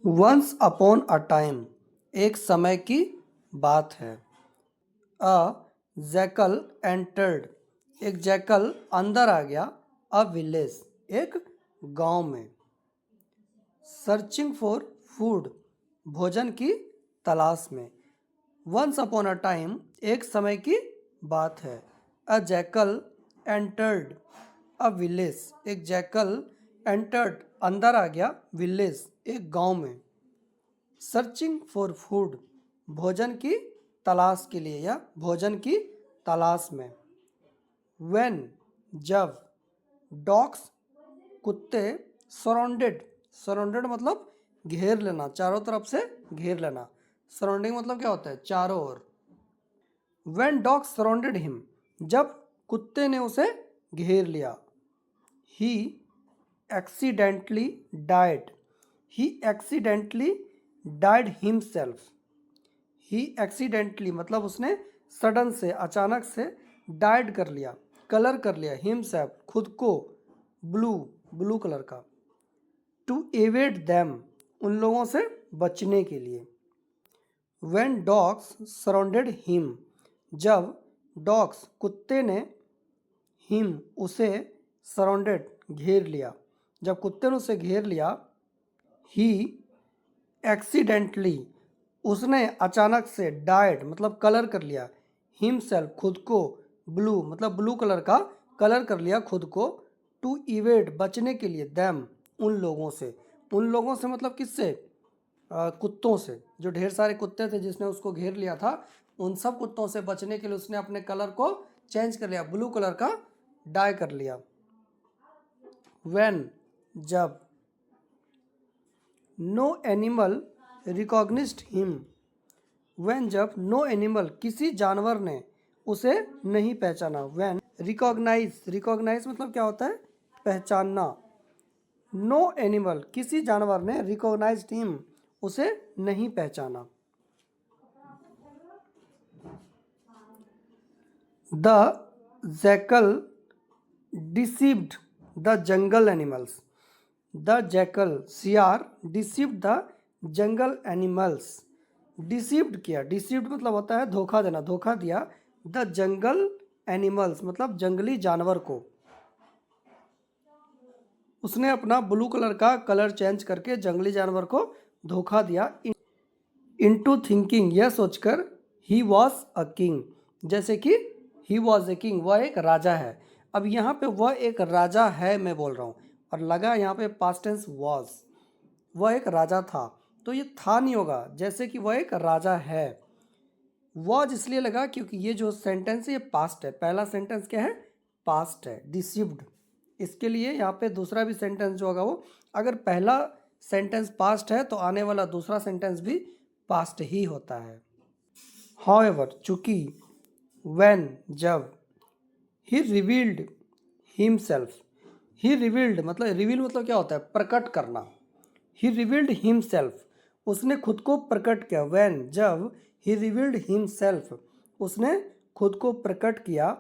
Once upon a time, एक समय की बात है। अ जैकल एंटर्ड, एक जैकल अंदर आ गया। अ विलेज, एक गांव में। सर्चिंग फॉर फूड, भोजन की तलाश में। वंस अपॉन अ टाइम, एक समय की बात है। अ जैकल एंटर्ड अ विलेज, एक जैकल एंटर्ड अंदर आ गया। विलेज, एक गांव में। सर्चिंग फॉर फूड, भोजन की तलाश के लिए या भोजन की तलाश में। व्हेन, जब। डॉग्स, कुत्ते। सराउंडेड, सराउंडेड मतलब घेर लेना, चारों तरफ से घेर लेना। सराउंडिंग मतलब क्या होता है? चारों ओर। व्हेन डॉग्स सराउंडेड हिम, जब कुत्ते ने उसे घेर लिया। ही एक्सीडेंटली डाइड, ही एक्सीडेंटली डाइड हिमसेल्फ। ही एक्सीडेंटली मतलब उसने सडन से, अचानक से डाइड कर लिया, कलर कर लिया। हिमसेल्फ, खुद को। ब्लू, ब्लू कलर का। टू एवेड दैम, उन लोगों से बचने के लिए। व्हेन डॉग्स सराउंडेड हिम, जब डॉग्स कुत्ते ने हिम उसे सराउंडेड घेर लिया, जब कुत्ते ने उसे घेर लिया। ही एक्सीडेंटली, उसने अचानक से डाइड मतलब कलर कर लिया। हिमसेल्फ, खुद को। ब्लू मतलब ब्लू कलर का कलर कर लिया खुद को। टू इवेड, बचने के लिए। दैम, उन लोगों से। उन लोगों से मतलब किससे? कुत्तों से। जो ढेर सारे कुत्ते थे जिसने उसको घेर लिया था, उन सब कुत्तों से बचने के लिए उसने अपने कलर को चेंज कर लिया, ब्लू कलर का डाई कर लिया। व्हेन, जब। नो एनिमल रिकॉग्निज्ड हिम, व्हेन जब। नो एनिमल, किसी जानवर ने उसे नहीं पहचाना। व्हेन रिकॉग्नाइज, रिकॉग्नाइज मतलब क्या होता है? पहचानना। नो एनिमल, किसी जानवर ने रिकॉग्नाइज्ड हिम, उसे नहीं पहचाना। The jackal deceived the jungle animals, the jackal सियार deceived the jungle animals, deceived किया। डिसीव्ड मतलब होता है धोखा देना, धोखा दिया। द जंगल एनिमल्स मतलब जंगली जानवर को। उसने अपना ब्लू कलर का कलर चेंज करके जंगली जानवर को धोखा दिया। इनटू थिंकिंग, यह सोचकर। ही वॉज अ किंग, जैसे कि ही वॉज ए किंग, वह एक राजा है। अब यहाँ पे वह एक राजा है मैं बोल रहा हूँ, और लगा यहाँ पे पास्ट टेंस वॉज। वह एक राजा था, तो ये था नहीं होगा, जैसे कि वह एक राजा है। वॉज इसलिए लगा क्योंकि ये जो सेंटेंस है ये पास्ट है। पहला सेंटेंस क्या है? पास्ट है, डिसीव्ड। इसके लिए यहाँ पे दूसरा भी सेंटेंस जो होगा वो, अगर पहला सेंटेंस पास्ट है तो आने वाला दूसरा सेंटेंस भी पास्ट ही होता है। हाउएवर, चूंकि। व्हेन, जब। ही रिवील्ड हिमसेल्फ, ही रिवील्ड मतलब, रिवील मतलब क्या होता है? प्रकट करना। ही रिवील्ड हिमसेल्फ, उसने खुद को प्रकट किया। व्हेन, जब। ही रिवील्ड हिमसेल्फ, उसने खुद को प्रकट किया।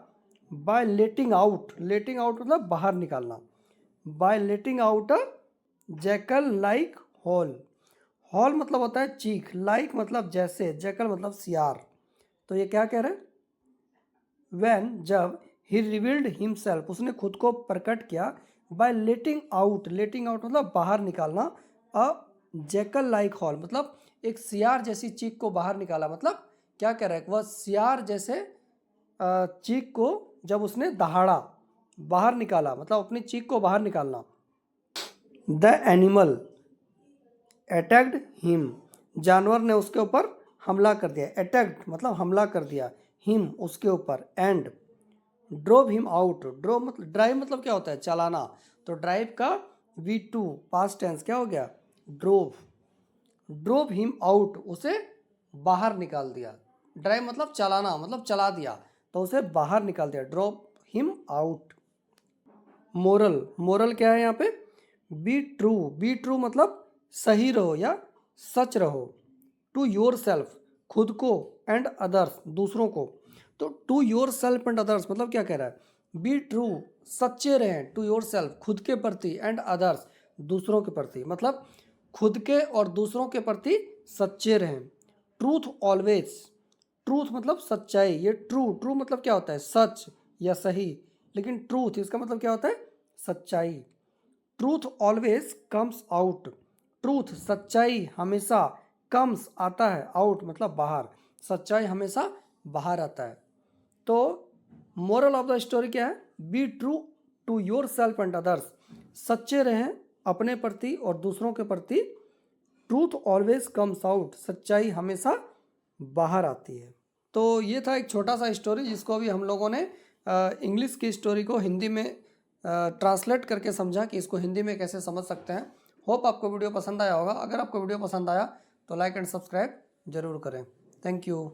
By letting out, letting out मतलब बाहर निकालना। By letting out a jackal like hole, hole मतलब होता है चीख, लाइक मतलब जैसे, जैकल मतलब सियार। तो ये क्या कह रहे हैं? व्हेन, जब। ही रिवील्ड हिमसेल्फ, उसने खुद को प्रकट किया। By letting out, letting out मतलब बाहर निकालना। अ जैकल लाइक हॉल मतलब एक सियार जैसी चीख को बाहर निकाला। मतलब क्या कह रहा है? वह सियार जैसे चीख को जब उसने दहाड़ा, बाहर निकाला, मतलब अपनी चीख को बाहर निकालना। द एनिमल अटैक्ड हिम, जानवर ने उसके ऊपर हमला कर दिया। अटैक्ड मतलब हमला कर दिया। हिम, उसके ऊपर। And drove him out, drove मतलब ड्राइव मतलब क्या होता है? चलाना। तो ड्राइव का V2 पास्ट टेंस क्या हो गया? ड्रोव। ड्रोव हिम आउट, उसे बाहर निकाल दिया। ड्राइव मतलब चलाना, मतलब चला दिया, तो उसे बाहर निकाल दिया। Drove him out. Moral, moral क्या है यहाँ पे? बी ट्रू, बी ट्रू मतलब सही रहो या सच रहो। टू योर सेल्फ, खुद को। एंड अदर्स, दूसरों को। तो to yourself and others मतलब क्या कह रहा है? बी ट्रू, सच्चे रहें। टू योर सेल्फ, खुद के प्रति। एंड अदर्स, दूसरों के प्रति। मतलब खुद के और दूसरों के प्रति सच्चे रहें। ट्रूथ ऑलवेज, ट्रूथ मतलब सच्चाई, ये ट्रू मतलब क्या होता है, सच या सही, लेकिन ट्रूथ इसका मतलब क्या होता है, सच्चाई। Truth always comes out, truth सच्चाई हमेशा, कम्स आता है, आउट मतलब बाहर, सच्चाई हमेशा बाहर आता है। तो मोरल ऑफ द स्टोरी क्या है, be true to yourself and others, सच्चे रहें अपने प्रति और दूसरों के प्रति। ट्रूथ ऑलवेज कम्स आउट, सच्चाई हमेशा बाहर आती है। तो ये था एक छोटा सा स्टोरी जिसको अभी हम लोगों ने इंग्लिश की स्टोरी को हिंदी में ट्रांसलेट करके समझा कि इसको हिंदी में कैसे समझ सकते हैं। होप आपको वीडियो पसंद आया होगा। अगर आपको वीडियो पसंद आया तो लाइक एंड सब्सक्राइब जरूर करें। Thank you.